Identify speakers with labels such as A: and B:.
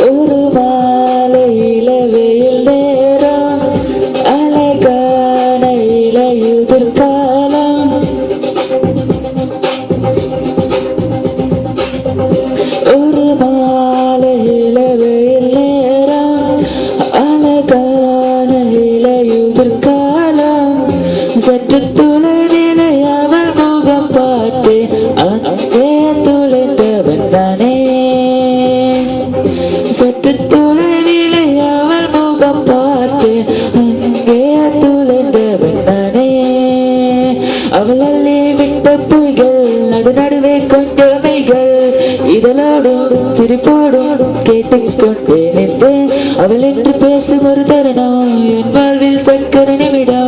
A: ஒரு மாலை இளவெயில் நேரம் அழகான இளையுதிர் காலம் ஒரு மாலை இளவெயில் நேரம் அழகான இளையுதிர் காலம் சற்று துளையிலே அவள் முகம் பார்த்து அங்கே துளைந்தவன் தானே சற்று துளையிலே அவள் முகம் பார்த்து அங்கே துளைந்தவன் தானே அவள் அள்ளி விட்ட பொய்கள் நடுநடுவே கொஞ்சமைகள் இதழோடும் சிரிப்போடும் கேட்டுக்கொண்டே நின்றேன் அவள் என்று பேசும் ஒரு தருணம் என் வாழ்வில் சக்கர நிமிடம்